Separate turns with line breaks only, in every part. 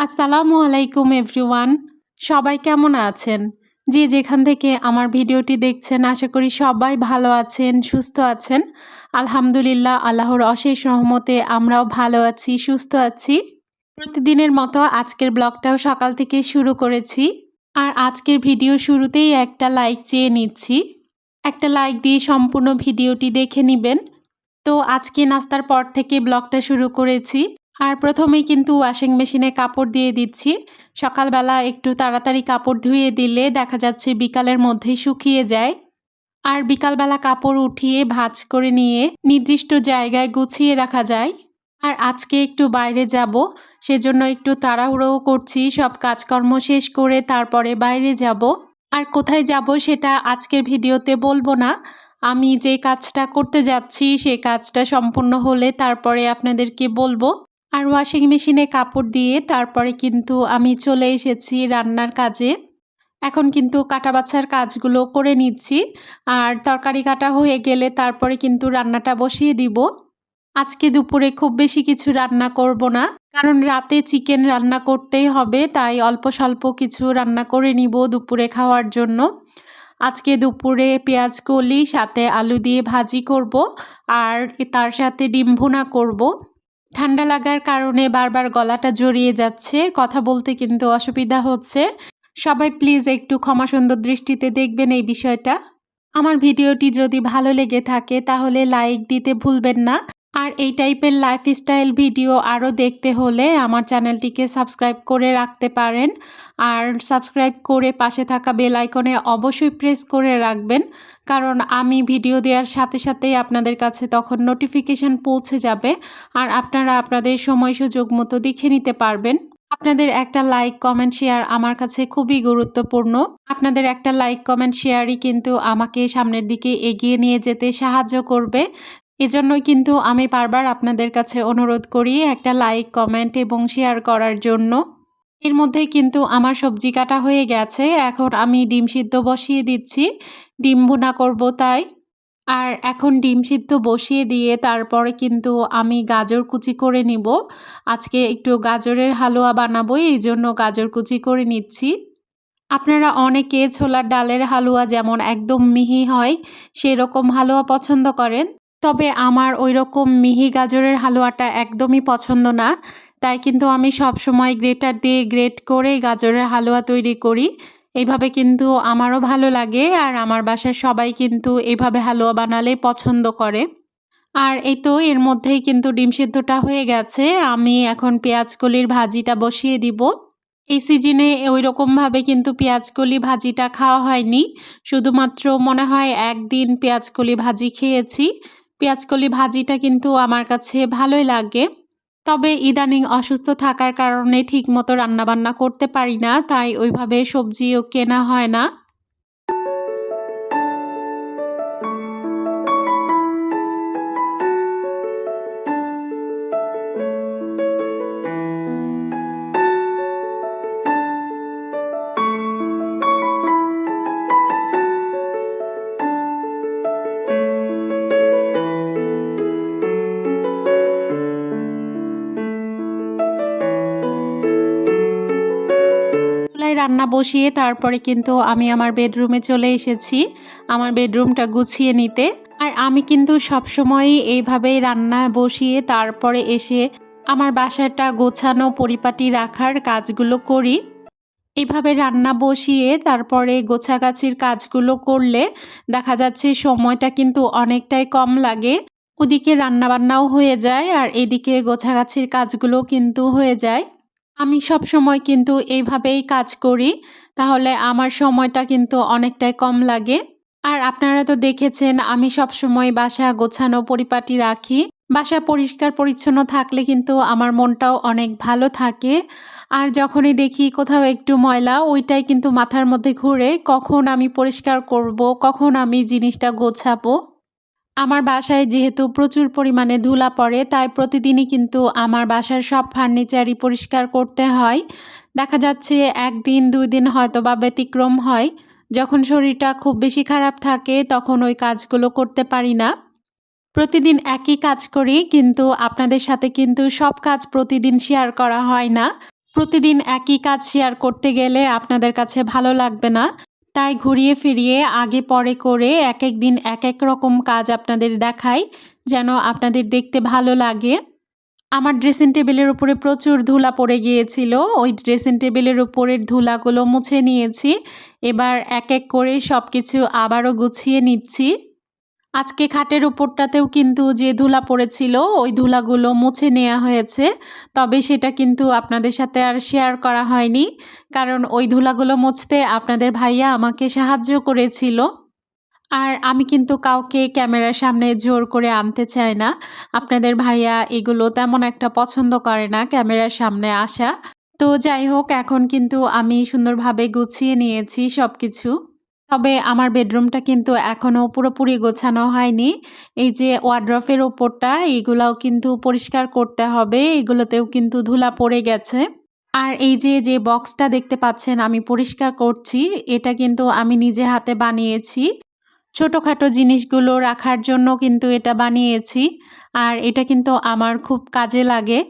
আসসালামু আলাইকুম এভরিওয়ান। সবাই কেমন আছেন? যে যেখান থেকে আমার ভিডিওটি দেখছেন আশা করি সবাই ভালো আছেন, সুস্থ আছেন। আলহামদুলিল্লাহ আল্লাহর অশেষ রহমতে আমরাও ভালো আছি, সুস্থ আছি। প্রতিদিনের মতো আজকের ব্লগটাও সকাল থেকে শুরু করেছি। আর আজকের ভিডিও শুরুতেই একটা লাইক চেয়ে নিচ্ছি। একটা লাইক দিয়ে সম্পূর্ণ ভিডিওটি দেখে নিবেন। তো আজকে নাস্তার পর থেকে ব্লগটা শুরু করেছি। আর প্রথমেই কিন্তু ওয়াশিং মেশিনে কাপড় দিয়ে দিচ্ছি। সকালবেলা একটু তাড়াতাড়ি কাপড় ধুয়ে দিলে দেখা যাচ্ছে বিকালের মধ্যেই শুকিয়ে যায়। আর বিকালবেলা কাপড় উঠিয়ে ভাঁজ করে নিয়ে নির্দিষ্ট জায়গায় গুছিয়ে রাখা যায়। আর আজকে একটু বাইরে যাব, সেজন্য একটু তাড়াহুড়োও করছি, সব কাজকর্ম শেষ করে তারপরে বাইরে যাব। আর কোথায় যাব সেটা আজকের ভিডিওতে বলবো না। আমি যে কাজটা করতে যাচ্ছি সেই কাজটা সম্পূর্ণ হলে তারপরে আপনাদেরকে বলবো। আর ওয়াশিং মেশিনে কাপড় দিয়ে তারপরে কিন্তু আমি চলে এসেছি রান্নার কাজে। এখন কিন্তু কাটা বাছার কাজগুলো করে নিচ্ছি। আর তরকারি কাটা হয়ে গেলে তারপরে কিন্তু রান্নাটা বসিয়ে দিব। আজকে দুপুরে খুব বেশি কিছু রান্না করব না, কারণ রাতে চিকেন রান্না করতেই হবে, তাই অল্প স্বল্প কিছু রান্না করে নিব দুপুরে খাওয়ার জন্য। আজকে দুপুরে পেঁয়াজ কলি সাথে আলু দিয়ে ভাজি করব, আর তার সাথে ডিম ভুনা করব। ঠান্ডা লাগার কারণে বারবার গলাটা জড়িয়ে যাচ্ছে, কথা বলতে কিন্তু অসুবিধা হচ্ছে। সবাই প্লিজ একটু ক্ষমা সুন্দর দৃষ্টিতে দেখবেন এই বিষয়টা। আমার ভিডিওটি যদি ভালো লেগে থাকে তাহলে লাইক দিতে ভুলবেন না। আর এই টাইপের লাইফস্টাইল ভিডিও আরও দেখতে হলে আমার চ্যানেলটিকে সাবস্ক্রাইব করে রাখতে পারেন। আর সাবস্ক্রাইব করে পাশে থাকা বেল আইকনে অবশ্যই প্রেস করে রাখবেন, কারণ আমি ভিডিও দেওয়ার সাথে সাথেই আপনাদের কাছে তখন নোটিফিকেশান পৌঁছে যাবে। আর আপনারা আপনাদের সময় সুযোগ মতো দেখে নিতে পারবেন। আপনাদের একটা লাইক কমেন্ট শেয়ার আমার কাছে খুবই গুরুত্বপূর্ণ। আপনাদের একটা লাইক কমেন্ট শেয়ারই কিন্তু আমাকে সামনের দিকে এগিয়ে নিয়ে যেতে সাহায্য করবে। এজন্যই কিন্তু আমি বারবার আপনাদের কাছে অনুরোধ করি একটা লাইক কমেন্ট এবং শেয়ার করার জন্য। এর মধ্যেই কিন্তু আমার সবজি কাটা হয়ে গেছে, এখন আমি ডিম সিদ্ধ বসিয়ে দিচ্ছি, ডিম ভুনা করব তাই। আর এখন ডিম সিদ্ধ বসিয়ে দিয়ে তারপরে কিন্তু আমি গাজর কুচি করে নিব। আজকে একটু গাজরের হালুয়া বানাবো, এই জন্য গাজর কুচি করে নিচ্ছি। আপনারা অনেকে ছোলার ডালের হালুয়া যেমন একদম মিহি হয় সেরকম হালুয়া পছন্দ করেন, তবে আমার ওই রকম মিহি গাজরের হালুয়াটা একদমই পছন্দ না। তাই কিন্তু আমি সবসময় গ্রেটার দিয়ে গ্রেট করে গাজরের হালুয়া তৈরি করি। এইভাবে কিন্তু আমারও ভালো লাগে, আর আমার বাসার সবাই কিন্তু এইভাবে হালুয়া বানালে পছন্দ করে। আর এই তো এর মধ্যেই কিন্তু ডিম সিদ্ধটা হয়ে গেছে। আমি এখন পেঁয়াজকলির ভাজিটা বসিয়ে দিব। এই সিজনে ওইরকমভাবে কিন্তু পেঁয়াজকলি ভাজিটা খাওয়া হয়নি। শুধুমাত্র মনে হয় একদিন পেঁয়াজকলি ভাজি খেয়েছি। পেঁয়াজকলি ভাজিটা কিন্তু আমার কাছে ভালোই লাগে। তবে ইদানিং অসুস্থ থাকার কারণে ঠিকমতো রান্নাবান্না করতে পারি না, তাই ওইভাবে সবজিও কেনা হয় না। চুলায় রান্না বসিয়ে তারপরে কিন্তু আমি আমার বেডরুমে চলে এসেছি, আমার বেডরুমটা গুছিয়ে নিতে। আর আমি কিন্তু সবসময়ই এইভাবেই রান্না বসিয়ে তারপরে এসে আমার বাসাটা গোছানো পরিপাটি রাখার কাজগুলো করি। এভাবে রান্না বসিয়ে তারপরে গোছাগাছির কাজগুলো করলে দেখা যাচ্ছে সময়টা কিন্তু অনেকটাই কম লাগে। ওদিকে রান্নাবান্নাও হয়ে যায় আর এদিকে গোছাগাছির কাজগুলো কিন্তু হয়ে যায়। আমি সবসময় কিন্তু এইভাবেই কাজ করি, তাহলে আমার সময়টা কিন্তু অনেকটাই কম লাগে। আর আপনারা তো দেখেছেন আমি সবসময় বাসা গোছানো পরিপাটি রাখি। বাসা পরিষ্কার পরিচ্ছন্ন থাকলে কিন্তু আমার মনটাও অনেক ভালো থাকে। আর যখনই দেখি কোথাও একটু ময়লা, ওইটাই কিন্তু মাথার মধ্যে ঘুরে, কখন আমি পরিষ্কার করব, কখন আমি জিনিসটা গোছাবো। আমার বাসায় যেহেতু প্রচুর পরিমাণে ধুলা পড়ে, তাই প্রতিদিনই কিন্তু আমার বাসার সব ফার্নিচারই পরিষ্কার করতে হয়। দেখা যাচ্ছে ১ দিন ২ দিন হয়তোবা ব্যতিক্রম হয়। যখন শরীরটা খুব বেশি খারাপ থাকে তখন ওই কাজগুলো করতে পারি না। প্রতিদিন একই কাজ করি, কিন্তু আপনাদের সাথে কিন্তু সব কাজ প্রতিদিন শেয়ার করা হয় না। প্রতিদিন একই কাজ শেয়ার করতে গেলে আপনাদের কাছে ভালো লাগবে না। তাই ঘুরিয়ে ফিরিয়ে আগে পরে করে একেক দিন একেক রকম কাজ আপনাদের দেখাই, যেন আপনাদের দেখতে ভালো লাগে। আমার ড্রেসিং টেবিলের উপরে প্রচুর ধুলা পড়ে গিয়েছিল। ওই ড্রেসিং টেবিলের উপরের ধুলাগুলো মুছে নিয়েছি। এবার এক এক করে সবকিছু আবারও গুছিয়ে নিচ্ছি। আজকে খাটের উপরটাতেও কিন্তু যে ধুলা পড়েছিল, ওই ধুলাগুলো মুছে নেয়া হয়েছে। তবে সেটা কিন্তু আপনাদের সাথে আর শেয়ার করা হয়নি। কারণ ওই ধুলাগুলো মুছতে আপনাদের ভাইয়া আমাকে সাহায্য করেছিল। আর আমি কিন্তু কাউকে ক্যামেরার সামনে জোর করে আনতে চাই না। আপনাদের ভাইয়া এগুলো তেমন একটা পছন্দ করে না ক্যামেরার সামনে আসা। তো যাই হোক, এখন কিন্তু আমি সুন্দরভাবে গুছিয়ে নিয়েছি সবকিছু। তবে আমার বেডরুমটা কিন্তু এখনো পুরোপুরি গোছানো হয়নি। এই যে ওয়ারড্রোবের ওপরটা, এগুলাও কিন্তু পরিষ্কার করতে হবে। এগুলোতেও কিন্তু ধুলা পড়ে গেছে। আর এই যে বক্সটা দেখতে পাচ্ছেন আমি পরিষ্কার করছি, এটা কিন্তু আমি নিজে হাতে বানিয়েছি। ছোটখাটো জিনিসগুলো রাখার জন্য কিন্তু এটা বানিয়েছি। আর এটা কিন্তু আমার খুব কাজে লাগে।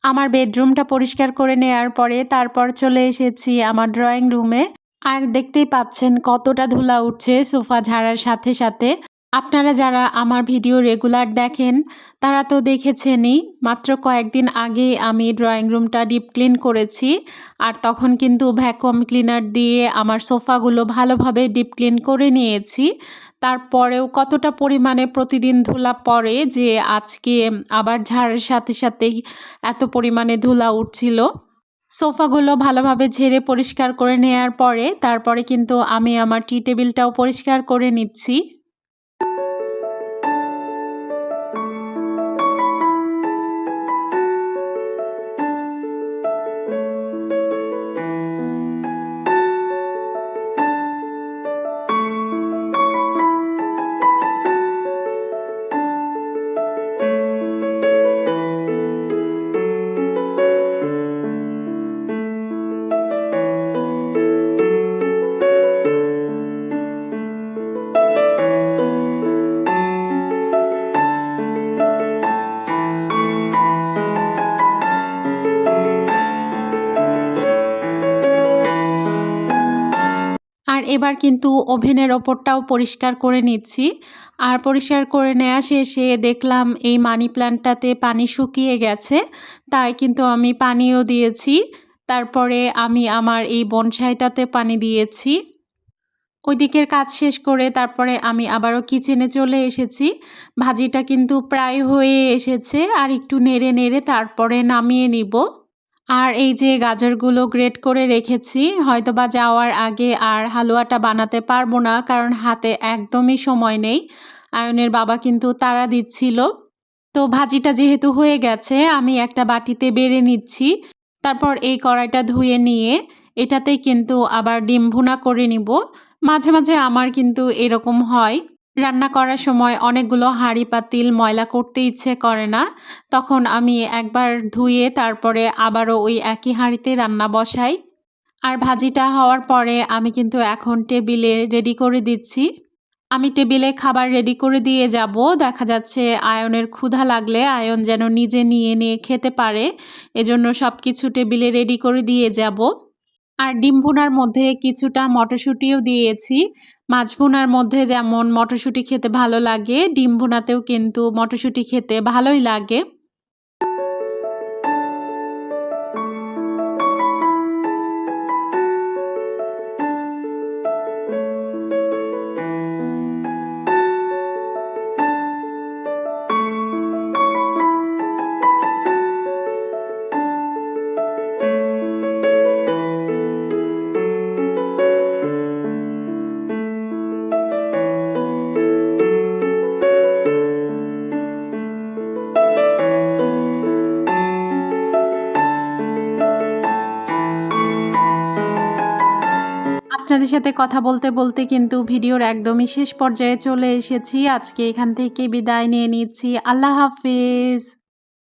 আমার বেডরুমটা পরিষ্কার করে নেয়ার পরে তারপর চলে এসেছি আমার ড্রয়িং রুমে। আর দেখতেই পাচ্ছেন কতটা ধুলা উঠছে সোফা ঝাড়ার সাথে সাথে। আপনারা যারা আমার ভিডিও রেগুলার দেখেন তারা তো দেখেছেনই, মাত্র কয়েকদিন আগে আমি ড্রয়িং রুমটা ডিপ ক্লিন করেছি। আর তখন কিন্তু ভ্যাকুয়াম ক্লিনার দিয়ে আমার সোফাগুলো ভালোভাবে ডিপ ক্লিন করে নিয়েছি। তারপরেও কতটা পরিমাণে প্রতিদিন ধুলা পড়ে যে আজকে আবার ঝাড়ার সাথে সাথেই এত পরিমাণে ধুলা উঠছিল। সোফাগুলো ভালোভাবে ঝেড়ে পরিষ্কার করে নেয়ার পরে তারপরে কিন্তু আমি আমার টি টেবিলটাও পরিষ্কার করে নিচ্ছি। আর এবার কিন্তু ওভেনের ওপরটাও পরিষ্কার করে নিচ্ছি। আর পরিষ্কার করে নেওয়া শেষে দেখলাম এই মানি প্ল্যান্টটাতে পানি শুকিয়ে গেছে। তাই কিন্তু আমি পানিও দিয়েছি। তারপরে আমি আমার এই বনসাইটাতে পানি দিয়েছি। ওইদিকের কাজ শেষ করে তারপরে আমি আবারও কিচেনে চলে এসেছি। ভাজিটা কিন্তু প্রায় হয়ে এসেছে, আর একটু নেড়ে নেড়ে তারপরে নামিয়ে নিব। আর এই যে গাজরগুলো গ্রেট করে রেখেছি, হয়তোবা যাওয়ার আগে আর হালুয়াটা বানাতে পারবো না, কারণ হাতে একদমই সময় নেই। আয়নের বাবা কিন্তু তাড়া দিচ্ছিল। তো ভাজিটা যেহেতু হয়ে গেছে, আমি একটা বাটিতে বেড়ে নিচ্ছি। তারপর এই কড়াইটা ধুয়ে নিয়ে এটাতেই কিন্তু আবার ডিম ভুনা করে নিব। মাঝে মাঝে আমার কিন্তু এরকম হয়, রান্না করার সময় অনেকগুলো হাঁড়ি পাতিল ময়লা করতে ইচ্ছে করে না। তখন আমি একবার ধুয়ে তারপরে আবারও ওই একই হাঁড়িতে রান্না বসাই। আর ভাজিটা হওয়ার পরে আমি কিন্তু এখন টেবিলে রেডি করে দিচ্ছি। আমি টেবিলে খাবার রেডি করে দিয়ে যাব। দেখা যাচ্ছে আয়নের ক্ষুধা লাগলে আয়ন যেন নিজে নিয়ে নিয়ে খেতে পারে, এজন্য সব কিছু টেবিলে রেডি করে দিয়ে যাব। আর ডিম ভুনার মধ্যে কিছুটা মটরশুঁটিও দিয়েছি। মাছ ভুনার মধ্যে যেমন মটরশুঁটি খেতে ভালো লাগে, ডিম ভুনাতেও কিন্তু মটরশুঁটি খেতে ভালোই লাগে। আপনাদের সাথে কথা বলতে বলতে কিন্তু ভিডিওর একদমই শেষ পর্যায়ে চলে এসেছি। আজকে এখান থেকে বিদায় নিয়ে নিচ্ছি। আল্লাহ হাফেজ।